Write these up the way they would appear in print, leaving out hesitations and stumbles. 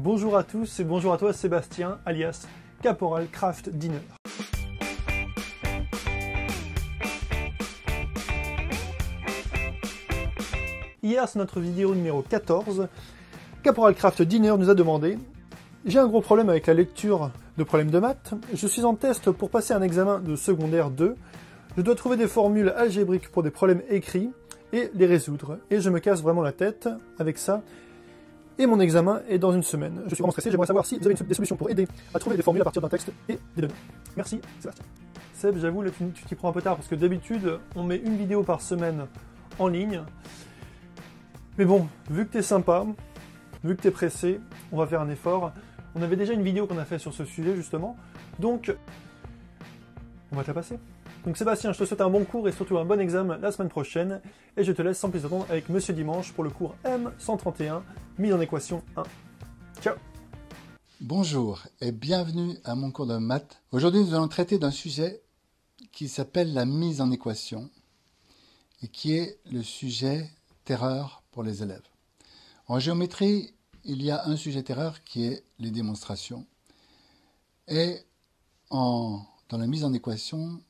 Bonjour à tous et bonjour à toi Sébastien, alias Caporal Craft Dinner. Hier, c'est notre vidéo numéro 14. Caporal Craft Dinner nous a demandé: j'ai un gros problème avec la lecture de problèmes de maths. Je suis en test pour passer un examen de secondaire 2. Je dois trouver des formules algébriques pour des problèmes écrits et les résoudre. Et je me casse vraiment la tête avec ça. Et mon examen est dans une semaine. Je suis vraiment stressé. J'aimerais savoir si vous avez des solutions pour aider à trouver des formules à partir d'un texte et des données. Merci, Sébastien. Seb, j'avoue, là, tu t'y prends un peu tard parce que d'habitude, on met une vidéo par semaine en ligne. Mais bon, vu que t'es sympa, vu que t'es pressé, on va faire un effort. On avait déjà une vidéo qu'on a fait sur ce sujet, justement. Donc, on va te la passer. Donc Sébastien, je te souhaite un bon cours et surtout un bon examen la semaine prochaine. Et je te laisse sans plus attendre avec Monsieur Dimanche pour le cours M131, mise en équation 1. Ciao. Bonjour et bienvenue à mon cours de maths. Aujourd'hui, nous allons traiter d'un sujet qui s'appelle la mise en équation et qui est le sujet terreur pour les élèves. En géométrie, il y a un sujet terreur qui est les démonstrations. Et dans la mise en équation,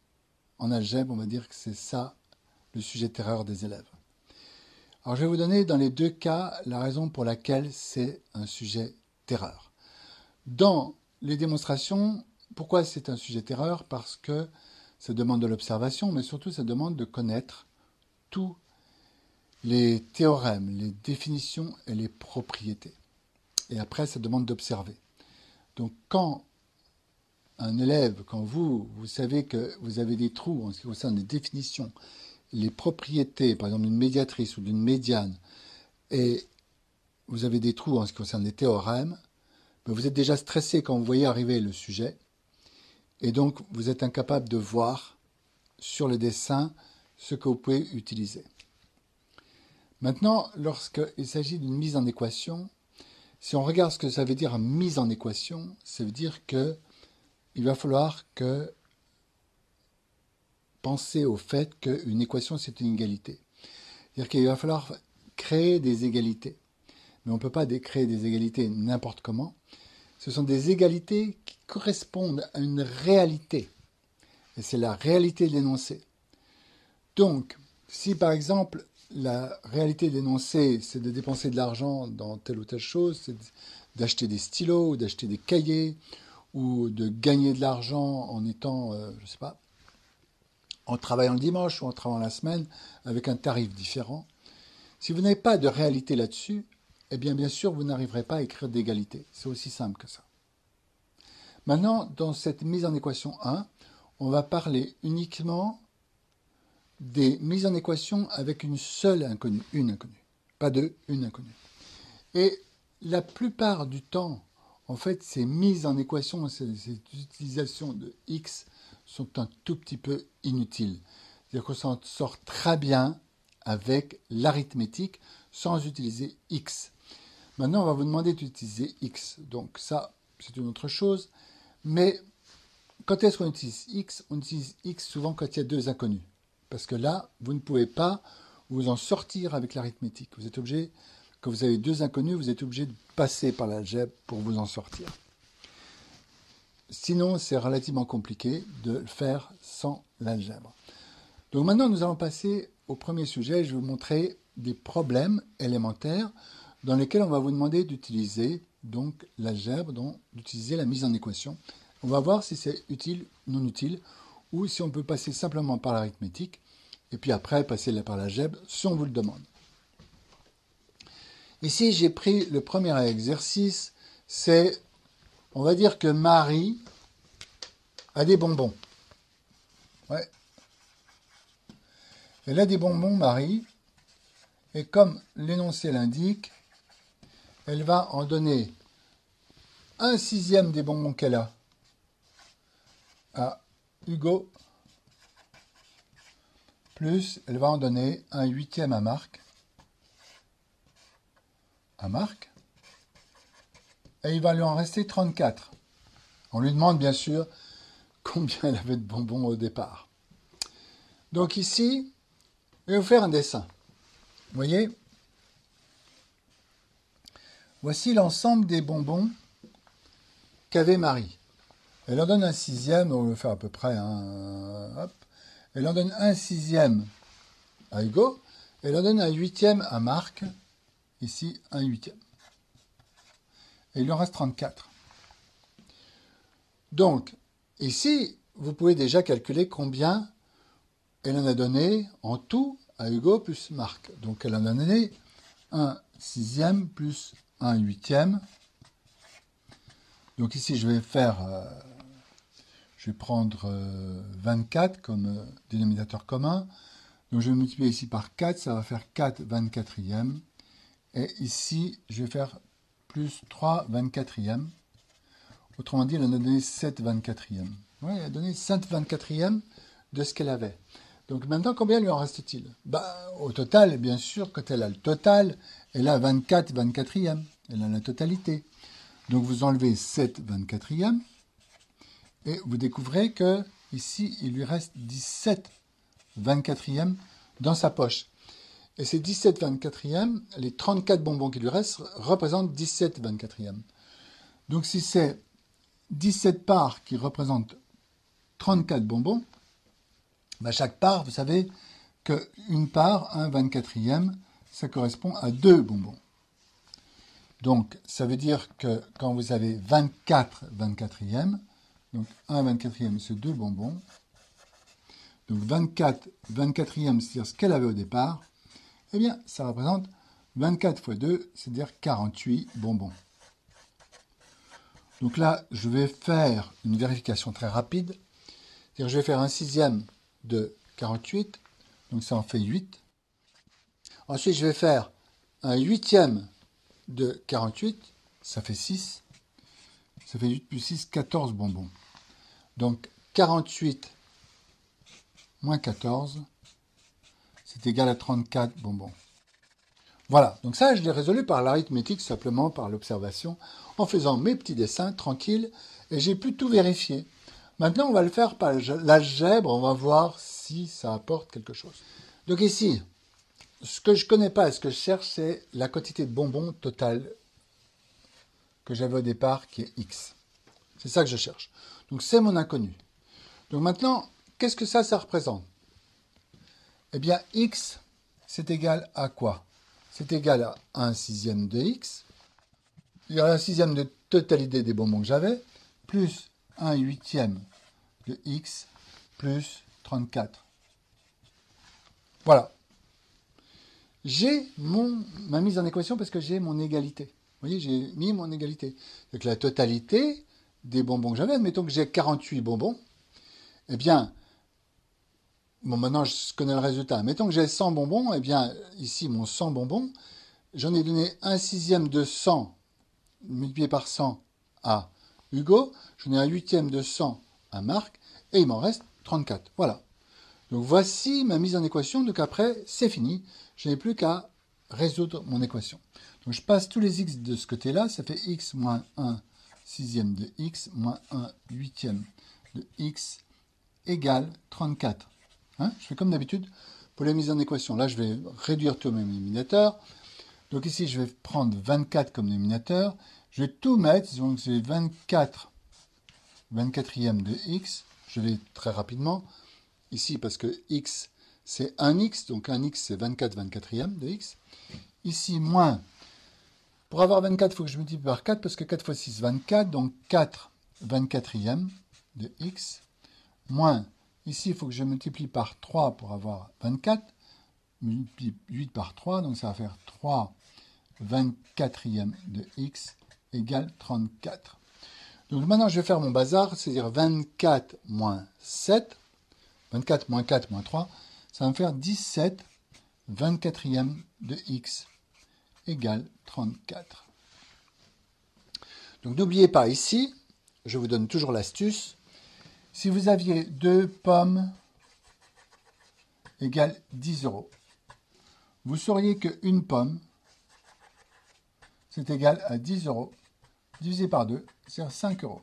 en algèbre, on va dire que c'est ça le sujet terreur des élèves. Alors je vais vous donner dans les deux cas la raison pour laquelle c'est un sujet terreur. Dans les démonstrations, pourquoi c'est un sujet terreur? Parce que ça demande de l'observation, mais surtout ça demande de connaître tous les théorèmes, les définitions et les propriétés. Et après, ça demande d'observer. Donc quand un élève, quand vous savez que vous avez des trous en ce qui concerne les définitions, les propriétés, par exemple d'une médiatrice ou d'une médiane, et vous avez des trous en ce qui concerne les théorèmes, ben vous êtes déjà stressé quand vous voyez arriver le sujet, et donc vous êtes incapable de voir sur le dessin ce que vous pouvez utiliser. Maintenant, lorsqu'il s'agit d'une mise en équation, si on regarde ce que ça veut dire mise en équation, ça veut dire que il va falloir penser au fait qu'une équation, c'est une égalité. C'est-à-dire qu'il va falloir créer des égalités. Mais on ne peut pas créer des égalités n'importe comment. Ce sont des égalités qui correspondent à une réalité. Et c'est la réalité de l'énoncé. Donc, si par exemple, la réalité de l'énoncé, c'est de dépenser de l'argent dans telle ou telle chose, c'est d'acheter des stylos, ou d'acheter des cahiers, ou de gagner de l'argent en étant, je sais pas, en travaillant le dimanche ou en travaillant la semaine avec un tarif différent. Si vous n'avez pas de réalité là-dessus, eh bien sûr, vous n'arriverez pas à écrire d'égalité. C'est aussi simple que ça. Maintenant, dans cette mise en équation 1, on va parler uniquement des mises en équation avec une seule inconnue, une inconnue. Pas deux, une inconnue. Et la plupart du temps, en fait, ces mises en équation, ces utilisations de x sont un tout petit peu inutiles. C'est-à-dire qu'on s'en sort très bien avec l'arithmétique sans utiliser x. Maintenant, on va vous demander d'utiliser x. Donc ça, c'est une autre chose. Mais quand est-ce qu'on utilise x? On utilise x souvent quand il y a deux inconnus. Parce que là, vous ne pouvez pas vous en sortir avec l'arithmétique. Vous êtes obligé, quand vous avez deux inconnus, vous êtes obligé de passer par l'algèbre pour vous en sortir. Sinon, c'est relativement compliqué de le faire sans l'algèbre. Donc maintenant, nous allons passer au premier sujet. Je vais vous montrer des problèmes élémentaires dans lesquels on va vous demander d'utiliser donc l'algèbre, donc d'utiliser la mise en équation. On va voir si c'est utile ou non utile, ou si on peut passer simplement par l'arithmétique, et puis après passer par l'algèbre, si on vous le demande. Ici, j'ai pris le premier exercice, c'est, on va dire que Marie a des bonbons. Ouais. Elle a des bonbons, Marie, et comme l'énoncé l'indique, elle va en donner 1/6 des bonbons qu'elle a à Hugo, plus elle va en donner 1/8 à Marc. Et il va lui en rester 34. On lui demande bien sûr combien elle avait de bonbons au départ. Donc ici, je vais vous faire un dessin. Vous voyez, voici l'ensemble des bonbons qu'avait Marie. Elle en donne un sixième, on va le faire à peu près, hop. Elle en donne un sixième à Hugo, elle en donne un huitième à Marc, ici un huitième. Et il lui en reste 34. Donc, ici, vous pouvez déjà calculer combien elle en a donné en tout à Hugo plus Marc. Donc, elle en a donné un sixième plus un huitième. Donc ici, je vais prendre 24 comme dénominateur commun. Donc je vais multiplier ici par 4, ça va faire 4 24e. Et ici, je vais faire plus 3 24e. Autrement dit, elle en a donné 7 24e. Oui, elle a donné 7 24e de ce qu'elle avait. Donc maintenant, combien lui en reste-t-il? Au total, bien sûr, quand elle a le total, elle a 24 24e. Elle a la totalité. Donc vous enlevez 7 24e. Et vous découvrez que ici, il lui reste 17 24e dans sa poche. Et ces 17 24e, les 34 bonbons qui lui restent, représentent 17 24e. Donc si c'est 17 parts qui représentent 34 bonbons, chaque part, vous savez qu'une part, un 24e, ça correspond à 2 bonbons. Donc ça veut dire que quand vous avez 24 24e, donc 1 24e, c'est 2 bonbons. Donc 24 24e, c'est-à-dire ce qu'elle avait au départ, eh bien, ça représente 24 fois 2, c'est-à-dire 48 bonbons. Donc là, je vais faire une vérification très rapide. C'est-à-dire, je vais faire un sixième de 48, donc ça en fait 8. Ensuite, je vais faire un huitième de 48, ça fait 6. Ça fait 8 plus 6, 14 bonbons. Donc 48 moins 14, c'est égal à 34 bonbons. Voilà, donc ça, je l'ai résolu par l'arithmétique, simplement par l'observation, en faisant mes petits dessins tranquilles, et j'ai pu tout vérifier. Maintenant, on va le faire par l'algèbre, on va voir si ça apporte quelque chose. Donc ici, ce que je ne connais pas et ce que je cherche, c'est la quantité de bonbons totale que j'avais au départ, qui est X. C'est ça que je cherche. Donc c'est mon inconnu. Donc maintenant, qu'est-ce que ça représente? Eh bien, X, c'est égal à quoi? C'est égal à 1 sixième de X. Il y a 1 sixième de totalité des bonbons que j'avais, plus 1 huitième de X, plus 34. Voilà. J'ai ma mise en équation parce que j'ai mon égalité. Vous voyez, j'ai mis mon égalité. Donc la totalité des bonbons que j'avais, admettons que j'ai 48 bonbons, eh bien, bon, maintenant je connais le résultat. Mettons que j'ai 100 bonbons, eh bien, ici, mon 100 bonbons, j'en ai donné 1 sixième de 100 multiplié par 100 à Hugo, j'en ai un huitième de 100 à Marc, et il m'en reste 34. Voilà. Donc voici ma mise en équation. Donc après, c'est fini. Je n'ai plus qu'à résoudre mon équation. Donc je passe tous les x de ce côté-là. Ça fait x moins 1 sixième de x moins 1 huitième de x égale 34. Hein, je fais comme d'habitude pour les mises en équation. Là, je vais réduire tous mes dénominateurs. Donc ici, je vais prendre 24 comme dénominateur. Je vais tout mettre. Donc c'est 24 24e de x. Je vais très rapidement. Ici, parce que x, c'est 1x. Donc 1x, c'est 24 24e de x. Ici, moins. Pour avoir 24, il faut que je multiplie par 4, parce que 4 fois 6, 24. Donc 4 24e de x. Moins. Ici, il faut que je multiplie par 3 pour avoir 24. Multiplie 8 par 3, donc ça va faire 3 24e de x égale 34. Donc maintenant, je vais faire mon bazar, c'est-à-dire 24 moins 7. 24 moins 4 moins 3, ça va me faire 17 24e de x égale 34. Donc n'oubliez pas ici, je vous donne toujours l'astuce, si vous aviez 2 pommes égale 10 euros, vous sauriez qu'une pomme, c'est égal à 10 euros, divisé par 2, c'est 5 euros.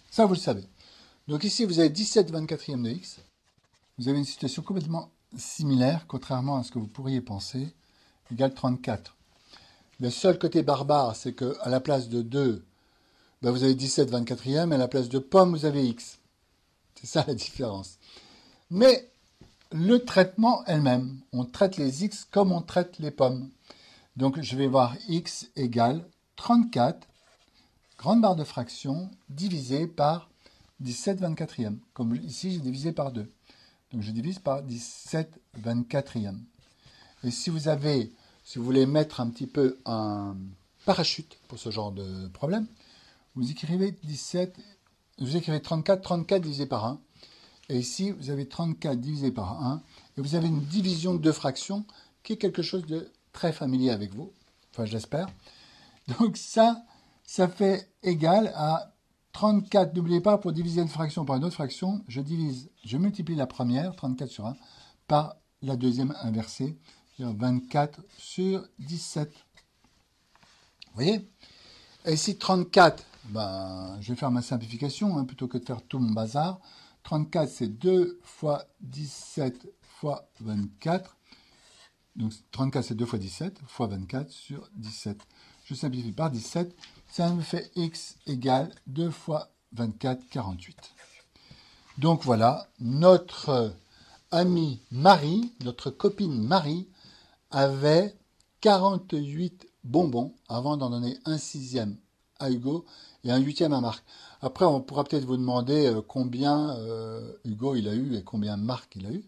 Ça, vous le savez. Donc ici, vous avez 17 24e de x. Vous avez une situation complètement similaire, contrairement à ce que vous pourriez penser, égale 34. Le seul côté barbare, c'est qu'à la place de 2, ben vous avez 17 24e, et à la place de pomme, vous avez x. C'est ça la différence. Mais le traitement elle-même, on traite les x comme on traite les pommes. Donc je vais voir x égale 34, grande barre de fraction, divisé par 17 24e. Comme ici, j'ai divisé par 2. Donc je divise par 17 24e. Et si vous voulez mettre un petit peu un parachute pour ce genre de problème, vous écrivez 34, 34 divisé par 1. Et ici, vous avez 34 divisé par 1. Et vous avez une division de deux fractions qui est quelque chose de très familier avec vous. Enfin, je l'espère. Donc ça fait égal à 34, n'oubliez pas, pour diviser une fraction par une autre fraction, je multiplie la première, 34 sur 1, par la deuxième inversée, c'est-à-dire 24 sur 17. Vous voyez? Et ici, 34, je vais faire ma simplification, plutôt que de faire tout mon bazar. 34, c'est 2 fois 17 fois 24. Donc 34, c'est 2 fois 17 fois 24 sur 17. Je simplifie par 17. Ça me fait x égale 2 fois 24, 48. Donc voilà, notre amie Marie, notre copine Marie, avait 48 bonbons avant d'en donner un 6e à Hugo et un 8e à Marc. Après, on pourra peut-être vous demander combien Hugo il a eu et combien Marc il a eu.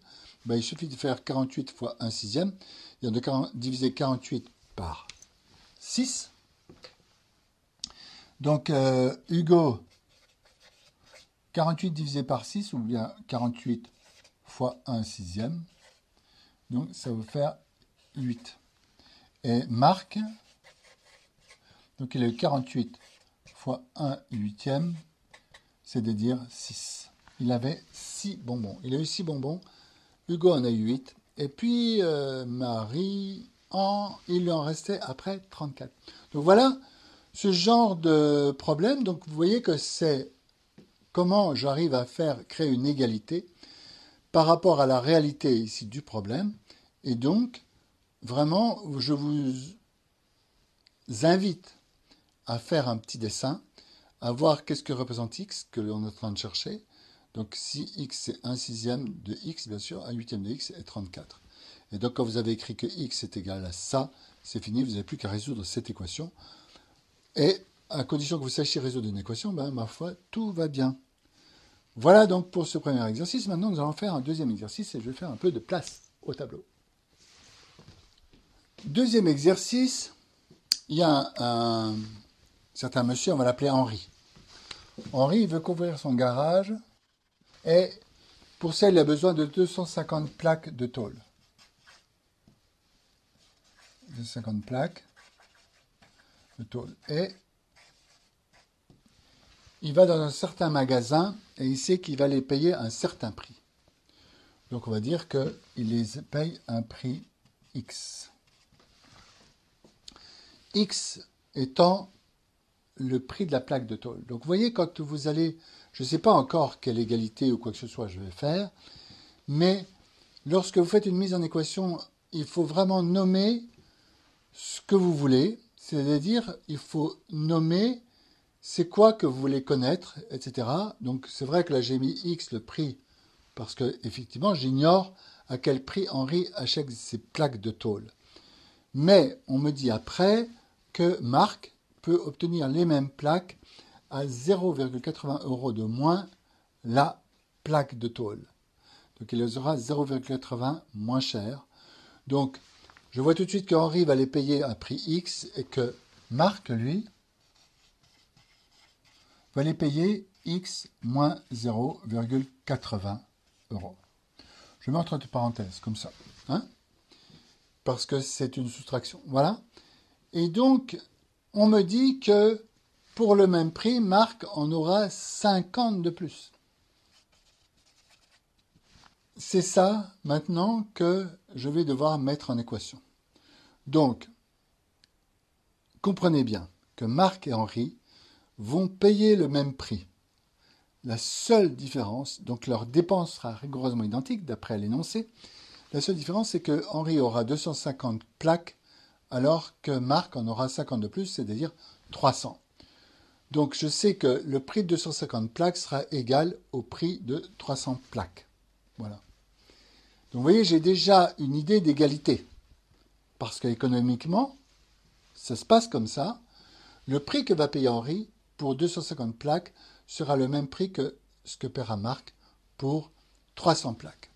Il suffit de faire 48 fois 1 6e, et de diviser 48 par 6. Donc, Hugo, 48 divisé par 6, ou bien 48 fois 1 6e. Donc, ça va vous faire 8. Et Marc, donc il a eu 48 fois 1 8e, c'est-à-dire 6. Il avait 6 bonbons. Il a eu 6 bonbons. Hugo en a eu 8. Et puis, Marie, il lui en restait après 34. Donc voilà ce genre de problème. Donc vous voyez que c'est comment j'arrive à créer une égalité par rapport à la réalité ici du problème. Et donc, vraiment, je vous invite à faire un petit dessin, à voir qu'est-ce que représente x, que l'on est en train de chercher. Donc si x c'est 1 6e de x, bien sûr, 1 8e de x est 34. Et donc quand vous avez écrit que x est égal à ça, c'est fini, vous n'avez plus qu'à résoudre cette équation. Et à condition que vous sachiez résoudre une équation, ma foi, tout va bien. Voilà donc pour ce premier exercice. Maintenant, nous allons faire un deuxième exercice et je vais faire un peu de place au tableau. Deuxième exercice, il y a un certain monsieur, on va l'appeler Henri. Henri, il veut couvrir son garage et pour ça, il a besoin de 250 plaques de tôle. 250 plaques de tôle. Et il va dans un certain magasin et il sait qu'il va les payer un certain prix. Donc on va dire qu'il les paye un prix X. X étant le prix de la plaque de tôle. Donc vous voyez, quand vous allez, je ne sais pas encore quelle égalité ou quoi que ce soit je vais faire, mais lorsque vous faites une mise en équation, il faut vraiment nommer ce que vous voulez, c'est-à-dire il faut nommer c'est quoi que vous voulez connaître, etc. Donc c'est vrai que là j'ai mis X le prix, parce que effectivement j'ignore à quel prix Henri achète ces plaques de tôle. Mais on me dit après que Marc peut obtenir les mêmes plaques à 0,80 € de moins la plaque de tôle. Donc il les aura 0,80 moins cher. Donc je vois tout de suite qu'Henri va les payer à prix X et que Marc, lui, va les payer X moins 0,80 €. Je mets entre parenthèses, comme ça. Parce que c'est une soustraction. Voilà. Et donc, on me dit que pour le même prix, Marc en aura 50 de plus. C'est ça, maintenant, que je vais devoir mettre en équation. Donc, comprenez bien que Marc et Henri vont payer le même prix. La seule différence, donc leur dépense sera rigoureusement identique d'après l'énoncé. La seule différence, c'est que Henri aura 250 plaques alors que Marc en aura 50 de plus, c'est-à-dire 300. Donc je sais que le prix de 250 plaques sera égal au prix de 300 plaques. Voilà. Donc vous voyez, j'ai déjà une idée d'égalité. Parce qu'économiquement, ça se passe comme ça. Le prix que va payer Henri pour 250 plaques sera le même prix que ce que paiera Marc pour 300 plaques.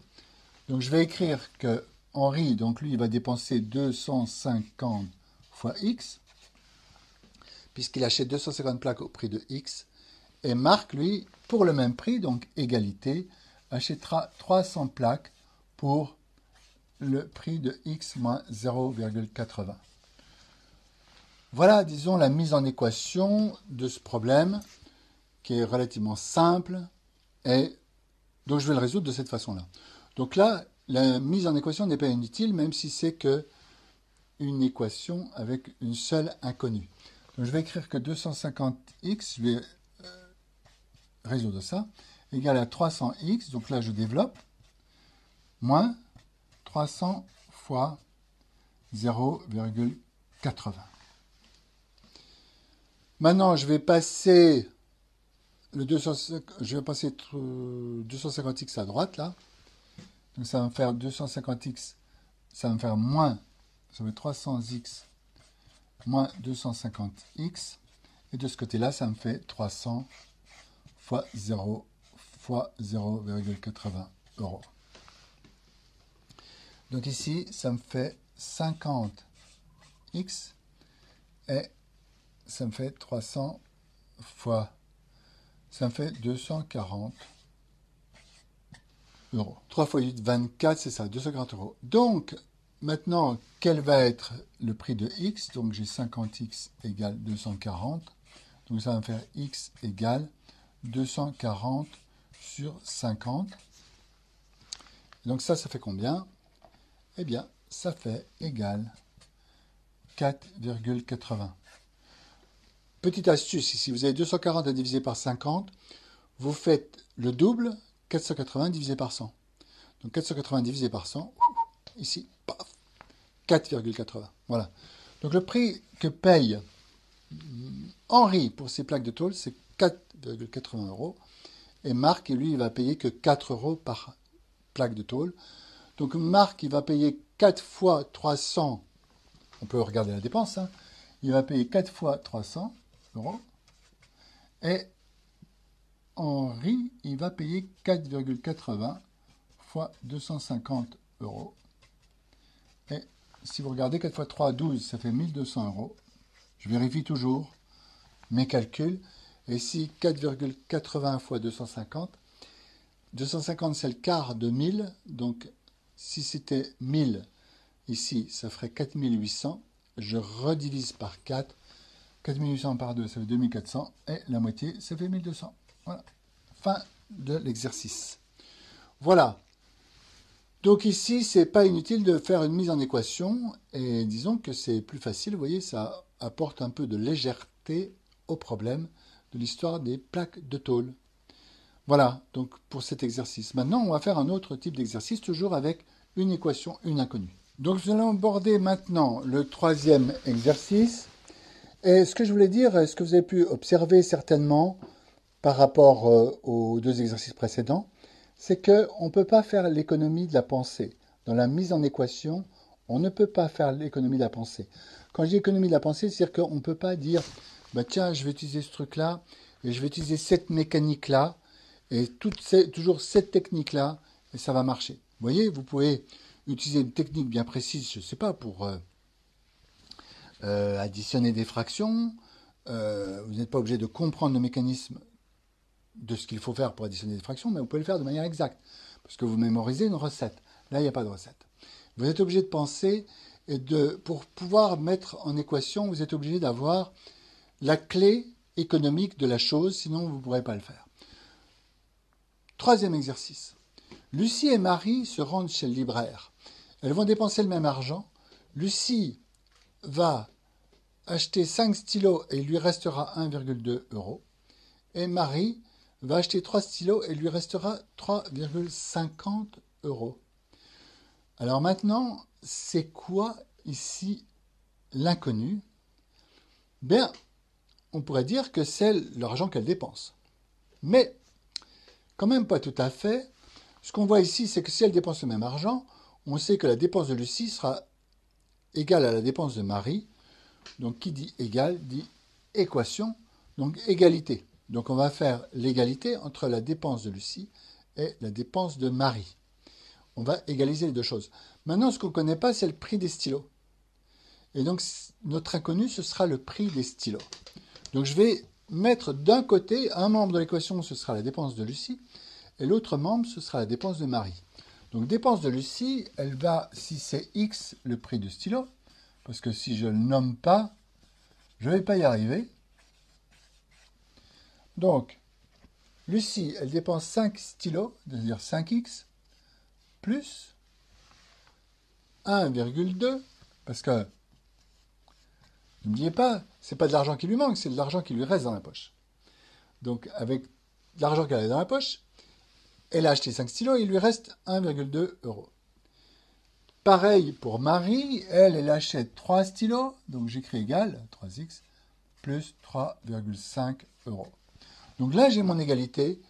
Donc je vais écrire que Henri, donc lui, il va dépenser 250 fois X, puisqu'il achète 250 plaques au prix de X. Et Marc, lui, pour le même prix, donc égalité, achètera 300 plaques pour le prix de X moins 0,80. Voilà, disons, la mise en équation de ce problème, qui est relativement simple, et donc je vais le résoudre de cette façon-là. Donc là, la mise en équation n'est pas inutile, même si c'est que une équation avec une seule inconnue. Donc je vais écrire que 250x, je vais résoudre ça, égale à 300x, donc là je développe, moins 300 fois 0,80. Maintenant, je vais passer 250x à droite, là. Donc ça va me faire 250x, ça va me faire moins, ça va être 300x moins 250x. Et de ce côté-là, ça me fait 300 fois 0 fois 0,80 euros. Donc ici, ça me fait 50x et ça me fait 300 fois, ça me fait 240 euros. 3 fois 8, 24, c'est ça, 240 euros. Donc, maintenant, quel va être le prix de x? Donc, j'ai 50x égale 240. Donc, ça va me faire x égale 240 sur 50. Donc, ça fait combien? Eh bien, ça fait égal 4,80. Petite astuce, ici, vous avez 240 à diviser par 50, vous faites le double, 480 divisé par 100. Donc 480 divisé par 100, ici, paf, 4,80. Voilà. Donc le prix que paye Henri pour ses plaques de tôle, c'est 4,80 euros. Et Marc, lui, il va payer que 4 euros par plaque de tôle. Donc Marc, il va payer 4 fois 300. On peut regarder la dépense. Hein. Il va payer 4 fois 300 euros. Et Henri, il va payer 4,80 fois 250 euros. Et si vous regardez 4 fois 3, 12, ça fait 1200 euros. Je vérifie toujours mes calculs. Et ici, 4,80 fois 250. 250, c'est le quart de 1000. Donc, si c'était 1000, ici, ça ferait 4800. Je redivise par 4. 4800 par 2, ça fait 2400. Et la moitié, ça fait 1200. Voilà. Fin de l'exercice. Voilà. Donc ici, c'est pas inutile de faire une mise en équation. Et disons que c'est plus facile. Vous voyez, ça apporte un peu de légèreté au problème de l'histoire des plaques de tôle. Voilà, donc pour cet exercice. Maintenant, on va faire un autre type d'exercice, toujours avec une équation, une inconnue. Donc nous allons aborder maintenant le troisième exercice. Et ce que je voulais dire, ce que vous avez pu observer certainement par rapport aux deux exercices précédents, c'est qu'on ne peut pas faire l'économie de la pensée. Dans la mise en équation, on ne peut pas faire l'économie de la pensée. Quand je dis économie de la pensée, c'est-à-dire qu'on ne peut pas dire bah, tiens, je vais utiliser ce truc-là, et je vais utiliser cette mécanique-là, et toujours cette technique-là, et ça va marcher. Vous voyez, vous pouvez utiliser une technique bien précise, je ne sais pas, pour additionner des fractions. Vous n'êtes pas obligé de comprendre le mécanisme de ce qu'il faut faire pour additionner des fractions, mais vous pouvez le faire de manière exacte, parce que vous mémorisez une recette. Là, il n'y a pas de recette. Vous êtes obligé de penser, et pour pouvoir mettre en équation, vous êtes obligé d'avoir la clé économique de la chose, sinon vous ne pourrez pas le faire. Troisième exercice. Lucie et Marie se rendent chez le libraire. Elles vont dépenser le même argent. Lucie va acheter 5 stylos et il lui restera 1,2 euros. Et Marie va acheter 3 stylos et il lui restera 3,50 euros. Alors maintenant, c'est quoi ici l'inconnu, bien, on pourrait dire que c'est l'argent qu'elle dépense. Mais, quand même pas tout à fait. Ce qu'on voit ici, c'est que si elle dépense le même argent, on sait que la dépense de Lucie sera égale à la dépense de Marie. Donc, qui dit égal dit équation, donc égalité. Donc, on va faire l'égalité entre la dépense de Lucie et la dépense de Marie. On va égaliser les deux choses. Maintenant, ce qu'on ne connaît pas, c'est le prix des stylos. Et donc, notre inconnu, ce sera le prix des stylos. Donc, je vais mettre d'un côté, un membre de l'équation, ce sera la dépense de Lucie, et l'autre membre, ce sera la dépense de Marie. Donc, dépense de Lucie, elle va, si c'est X, le prix du stylo, parce que si je ne le nomme pas, je ne vais pas y arriver. Donc, Lucie, elle dépense 5 stylos, c'est-à-dire 5X, plus 1,2, parce que, n'oubliez pas, ce n'est pas de l'argent qui lui manque, c'est de l'argent qui lui reste dans la poche. Donc, avec l'argent qu'elle a dans la poche, elle a acheté 5 stylos, il lui reste 1,2 euros. Pareil pour Marie, elle achète 3 stylos, donc j'écris égal, 3x, plus 3,5 euros. Donc là, j'ai mon égalité,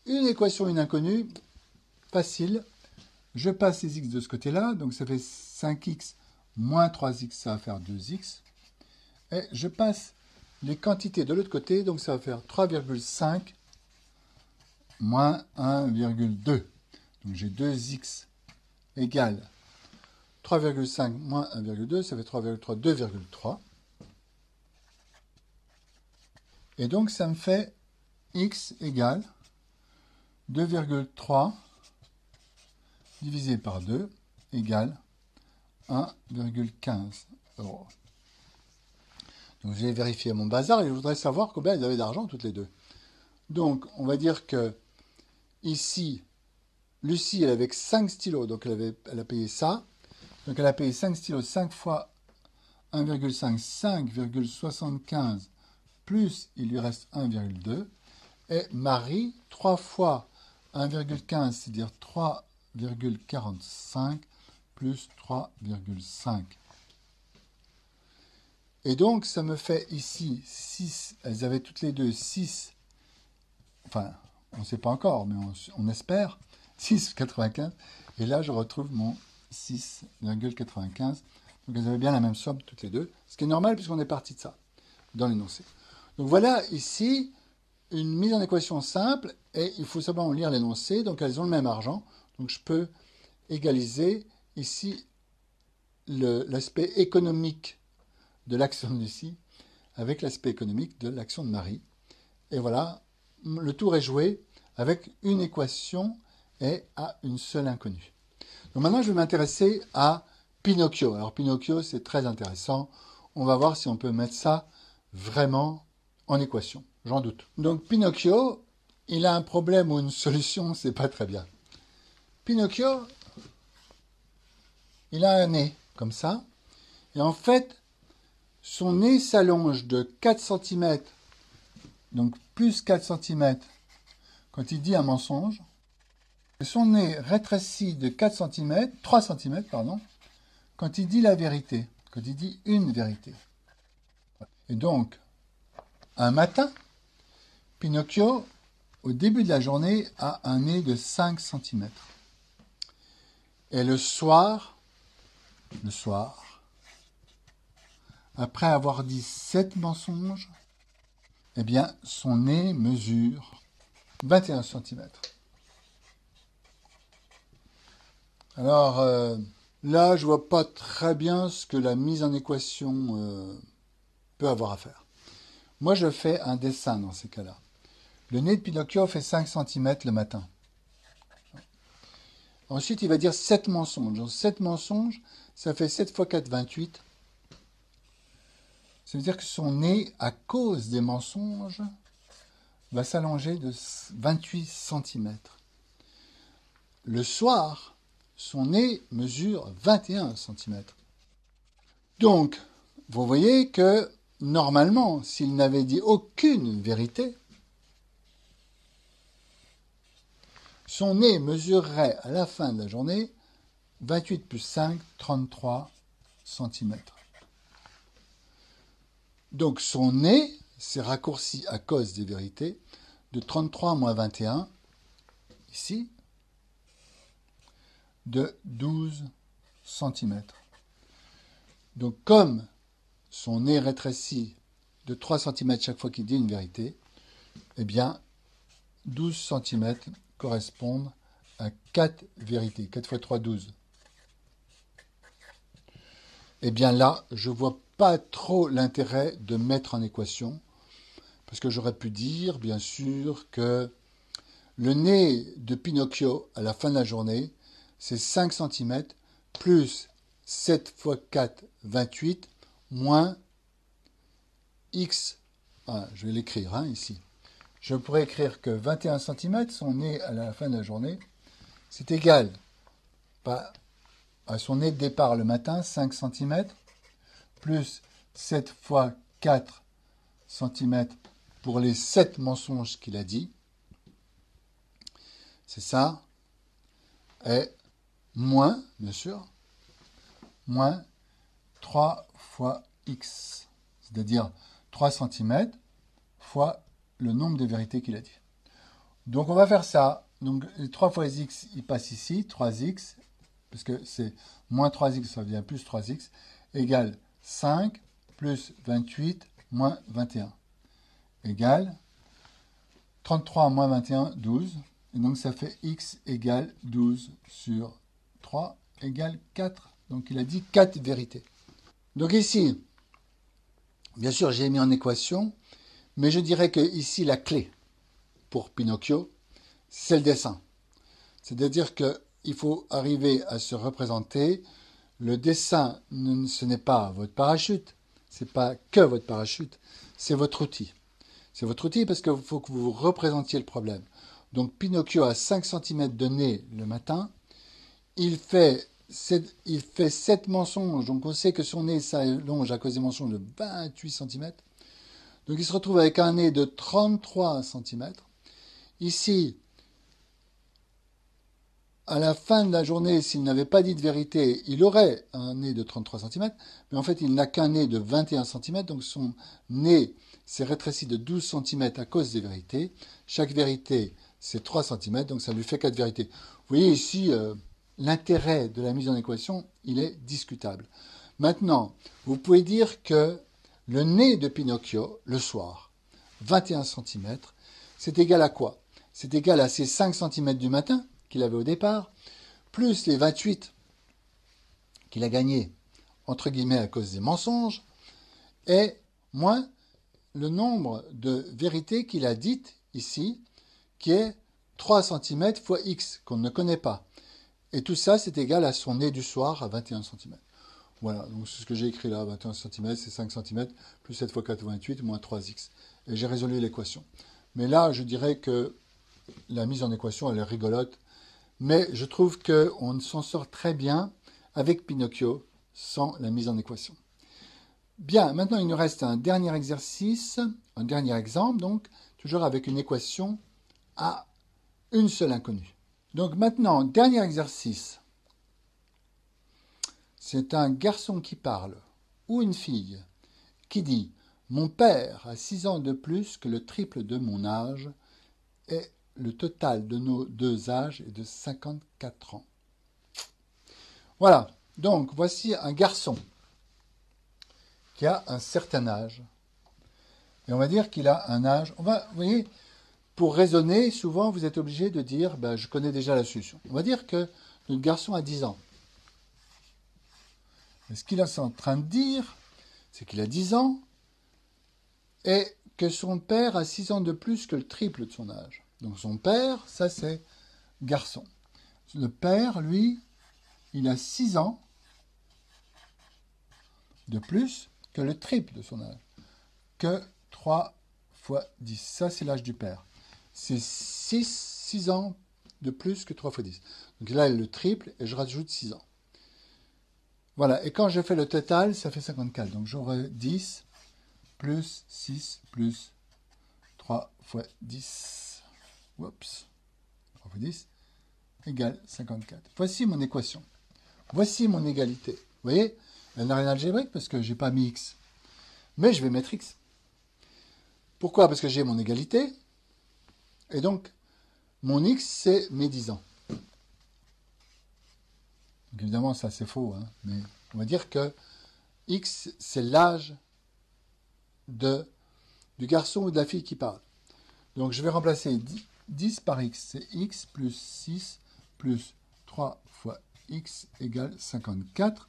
une équation, une inconnue, facile. Je passe les x de ce côté-là, donc ça fait 5x moins 3x, ça va faire 2x. Et je passe les quantités de l'autre côté, donc ça va faire 3,5 moins 1,2. Donc j'ai 2x égale 3,5 moins 1,2, ça fait 3,3, 2,3. Et donc ça me fait x égale 2,3 divisé par 2 égale 1,15 euros. Donc j'ai vérifié mon bazar et je voudrais savoir combien ils avaient d'argent toutes les deux. Donc on va dire que ici, Lucie, elle avait 5 stylos, donc elle a payé ça. Donc elle a payé 5 stylos, 5 fois 1,5, 5,75, plus il lui reste 1,2. Et Marie, 3 fois 1,15, c'est-à-dire 3,45, plus 3,5. Et donc, ça me fait ici 6, elles avaient toutes les deux 6, enfin, on ne sait pas encore, mais on espère, 6,95. Et là, je retrouve mon 6,95. Donc, elles avaient bien la même somme toutes les deux, ce qui est normal puisqu'on est parti de ça, dans l'énoncé. Donc, voilà ici une mise en équation simple, et il faut simplement lire l'énoncé. Donc, elles ont le même argent. Donc, je peux égaliser ici l'aspect économique de l'action de Lucie avec l'aspect économique de l'action de Marie. Et voilà, le tour est joué avec une équation et à une seule inconnue. Donc maintenant, je vais m'intéresser à Pinocchio. Alors Pinocchio, c'est très intéressant. On va voir si on peut mettre ça vraiment en équation. J'en doute. Donc Pinocchio, il a un problème ou une solution, c'est pas très bien. Pinocchio, il a un nez comme ça. Et en fait, son nez s'allonge de 4 cm, donc plus 4 cm, quand il dit un mensonge. Et son nez rétrécit de 4 cm, 3 cm, pardon, quand il dit la vérité, quand il dit une vérité. Et donc, un matin, Pinocchio, au début de la journée, a un nez de 5 cm. Et le soir, après avoir dit 7 mensonges, eh bien, son nez mesure 21 cm. Alors, là, je vois pas très bien ce que la mise en équation peut avoir à faire. Moi, je fais un dessin dans ces cas-là. Le nez de Pinocchio fait 5 cm le matin. Ensuite, il va dire 7 mensonges. Donc, 7 mensonges, ça fait 7 fois 4, 28. Ça veut dire que son nez, à cause des mensonges, va s'allonger de 28 cm. Le soir, son nez mesure 21 cm. Donc, vous voyez que, normalement, s'il n'avait dit aucune vérité, son nez mesurerait à la fin de la journée 28 plus 5, 33 cm. Donc son nez s'est raccourci à cause des vérités de 33 moins 21, ici, de 12 cm. Donc comme son nez rétrécit de 3 cm chaque fois qu'il dit une vérité, eh bien 12 cm correspondent à 4 vérités. 4 fois 3, 12. Eh bien là, je ne vois pas trop l'intérêt de mettre en équation, parce que j'aurais pu dire, bien sûr, que le nez de Pinocchio à la fin de la journée, c'est 5 cm plus 7 fois 4, 28, moins x. Ah, je vais l'écrire ici. Je pourrais écrire que 21 cm, son nez à la fin de la journée, c'est égal à son nez de départ le matin, 5 cm, plus 7 fois 4 cm pour les 7 mensonges qu'il a dit. C'est ça. Et moins, bien sûr, moins 3 fois x, c'est-à-dire 3 cm fois le nombre de vérités qu'il a dit. Donc on va faire ça. Donc 3 fois x, il passe ici, 3x, parce que c'est moins 3x, ça devient plus 3x, égale 5 plus 28 moins 21, égale 33 moins 21, 12. Et donc ça fait x égale 12 sur 3 égale 4. Donc il a dit 4 vérités. Donc ici, bien sûr, j'ai mis en équation, mais je dirais que ici la clé pour Pinocchio, c'est le dessin. C'est-à-dire qu'il faut arriver à se représenter. Le dessin, ce n'est pas votre parachute, ce n'est pas que votre parachute, c'est votre outil. C'est votre outil parce qu'il faut que vous représentiez le problème. Donc Pinocchio a 5 cm de nez le matin, il fait 7 mensonges, donc on sait que son nez s'allonge à cause des mensonges de 28 cm. Donc il se retrouve avec un nez de 33 cm. Ici, à la fin de la journée, s'il n'avait pas dit de vérité, il aurait un nez de 33 cm, mais en fait il n'a qu'un nez de 21 cm, donc son nez s'est rétréci de 12 cm à cause des vérités. Chaque vérité, c'est 3 cm, donc ça lui fait 4 vérités. Vous voyez ici, l'intérêt de la mise en équation, il est discutable. Maintenant, vous pouvez dire que le nez de Pinocchio, le soir, 21 cm, c'est égal à quoi? C'est égal à ces 5 cm du matin qu'il avait au départ, plus les 28 qu'il a gagnés, entre guillemets, à cause des mensonges, et moins le nombre de vérités qu'il a dites ici, qui est 3 cm fois x, qu'on ne connaît pas. Et tout ça, c'est égal à son nez du soir à 21 cm. Voilà, donc c'est ce que j'ai écrit là, 21 cm, c'est 5 cm, plus 7 fois 4, 28, moins 3x. Et j'ai résolu l'équation. Mais là, je dirais que la mise en équation, elle est rigolote, mais je trouve qu'on s'en sort très bien avec Pinocchio sans la mise en équation. Bien, maintenant il nous reste un dernier exercice, un dernier exemple, donc toujours avec une équation à une seule inconnue. Donc maintenant, dernier exercice, c'est un garçon qui parle, ou une fille, qui dit « Mon père a 6 ans de plus que le triple de mon âge, et le total de nos deux âges est de 54 ans. » Voilà, donc voici un garçon qui a un certain âge. Et on va dire qu'il a un âge... vous voyez, pour raisonner, souvent vous êtes obligé de dire « je connais déjà la solution ». On va dire que notre garçon a 10 ans. Et ce qu'il est en train de dire, c'est qu'il a 10 ans et que son père a 6 ans de plus que le triple de son âge. Donc son père, ça c'est garçon. Le père, lui, il a 6 ans de plus que le triple de son âge. Que 3 fois 10. Ça, c'est l'âge du père. C'est 6 ans de plus que 3 fois 10. Donc là, le triple, et je rajoute 6 ans. Voilà, et quand je fais le total, ça fait 54. Donc j'aurai 10 plus 6 plus 3 fois 10. Oups. 3 fois 10 égale 54. Voici mon équation. Voici mon égalité. Vous voyez, elle n'a rien d'algébrique parce que je n'ai pas mis x. mais je vais mettre x. Pourquoi? Parce que j'ai mon égalité, et donc mon x, c'est mes 10 ans. Donc évidemment, ça c'est faux, hein, mais on va dire que x, c'est l'âge du garçon ou de la fille qui parle. Donc je vais remplacer 10 par x, c'est x plus 6 plus 3 fois x égale 54.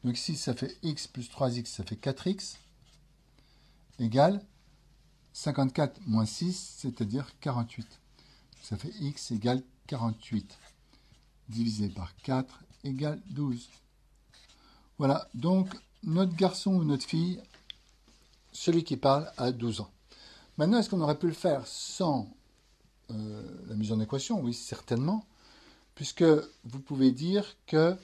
Donc ici, ça fait x plus 3x, ça fait 4x, égale 54 moins 6, c'est-à-dire 48. Ça fait x égale 48, divisé par 4 égale 12. Voilà, donc notre garçon ou notre fille, celui qui parle, a 12 ans. Maintenant, est-ce qu'on aurait pu le faire sans la mise en équation? Oui, certainement, puisque vous pouvez dire que,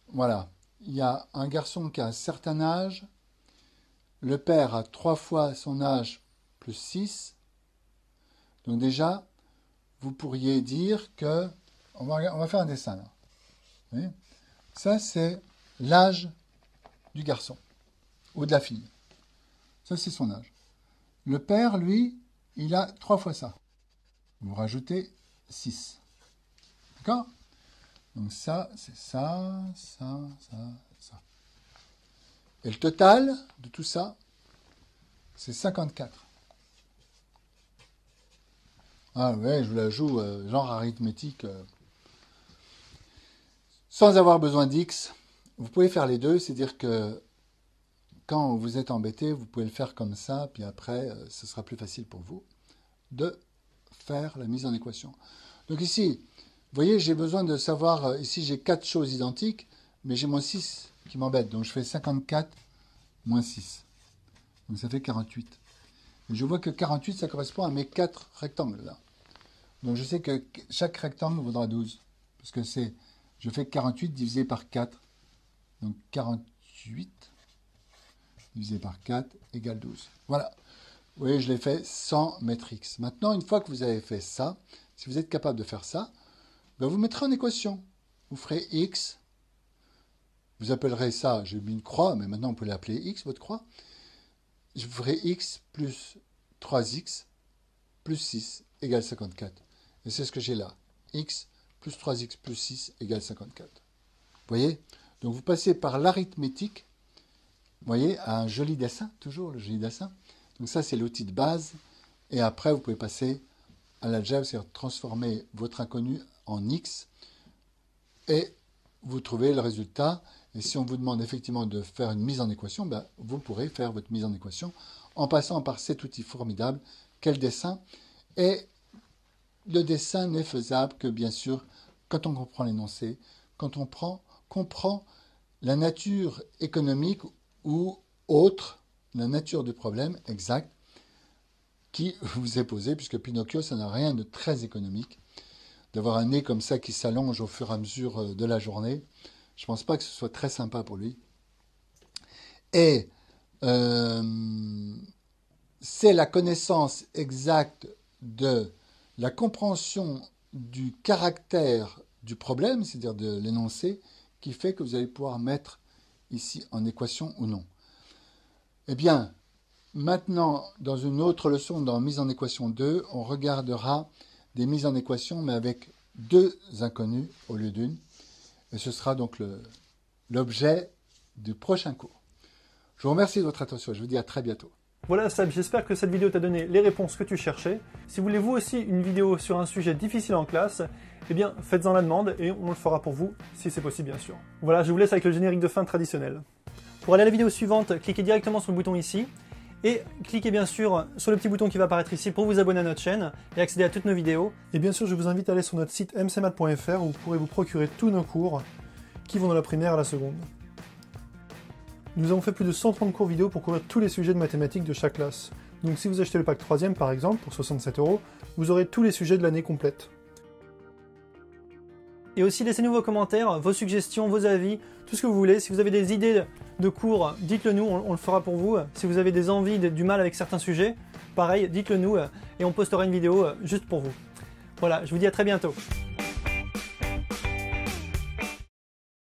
voilà, il y a un garçon qui a un certain âge, le père a 3 fois son âge plus 6, donc déjà, vous pourriez dire que, on va faire un dessin là, vous voyez, ça c'est l'âge du garçon, ou de la fille, ça c'est son âge. Le père, lui, il a 3 fois ça, vous rajoutez 6, d'accord? Donc ça, c'est ça, ça, ça, ça. Et le total de tout ça, c'est 54. Ah ouais, je vous la joue genre arithmétique. Sans avoir besoin d'x, vous pouvez faire les deux, c'est-à-dire que quand vous êtes embêté, vous pouvez le faire comme ça, puis après, ce sera plus facile pour vous de faire la mise en équation. Donc ici, vous voyez, j'ai besoin de savoir, ici j'ai 4 choses identiques, mais j'ai mon 6 qui m'embête. Donc je fais 54 moins 6. Donc ça fait 48. Et je vois que 48, ça correspond à mes 4 rectangles là. Donc je sais que chaque rectangle vaudra 12. Parce que je fais 48 divisé par 4. Donc 48 divisé par 4 égale 12. Voilà. Vous voyez, je l'ai fait sans mettre x. Maintenant, une fois que vous avez fait ça, si vous êtes capable de faire ça, ben vous mettrez en équation. Vous ferez x, vous appellerez ça, j'ai mis une croix, mais maintenant on peut l'appeler x, votre croix. Je ferai x plus 3x plus 6 égale 54. Et c'est ce que j'ai là. X plus 3x plus 6 égale 54. Vous voyez? Donc vous passez par l'arithmétique, vous voyez, à un joli dessin, toujours le joli dessin. Donc ça, c'est l'outil de base. Et après, vous pouvez passer à l'algèbre, c'est-à-dire transformer votre inconnu en x. Et vous trouvez le résultat. Et si on vous demande effectivement de faire une mise en équation, ben, vous pourrez faire votre mise en équation en passant par cet outil formidable qu'est le dessin. Et le dessin n'est faisable que, bien sûr, quand on comprend l'énoncé, quand on comprend la nature économique ou autre, la nature du problème exact qui vous est posé, puisque Pinocchio, ça n'a rien de très économique. D'avoir un nez comme ça qui s'allonge au fur et à mesure de la journée, je ne pense pas que ce soit très sympa pour lui. Et c'est la connaissance exacte de la compréhension du caractère du problème, c'est-à-dire de l'énoncé, qui fait que vous allez pouvoir mettre ici en équation ou non. Eh bien, maintenant, dans une autre leçon, dans mise en équation 2, on regardera des mises en équation, mais avec 2 inconnus au lieu d'une. Et ce sera donc l'objet du prochain cours. Je vous remercie de votre attention et je vous dis à très bientôt. Voilà Seb, j'espère que cette vidéo t'a donné les réponses que tu cherchais. Si vous voulez vous aussi une vidéo sur un sujet difficile en classe, eh bien faites-en la demande et on le fera pour vous, si c'est possible bien sûr. Voilà, je vous laisse avec le générique de fin traditionnel. Pour aller à la vidéo suivante, cliquez directement sur le bouton ici et cliquez bien sûr sur le petit bouton qui va apparaître ici pour vous abonner à notre chaîne et accéder à toutes nos vidéos. Et bien sûr, je vous invite à aller sur notre site mcmath.fr où vous pourrez vous procurer tous nos cours qui vont de la primaire à la seconde. Nous avons fait plus de 130 cours vidéo pour couvrir tous les sujets de mathématiques de chaque classe. Donc si vous achetez le pack 3e par exemple, pour 67 €, vous aurez tous les sujets de l'année complète. Et aussi laissez-nous vos commentaires, vos suggestions, vos avis, tout ce que vous voulez. Si vous avez des idées de cours, dites-le nous, on le fera pour vous. Si vous avez des envies, du mal avec certains sujets, pareil, dites-le nous et on postera une vidéo juste pour vous. Voilà, je vous dis à très bientôt.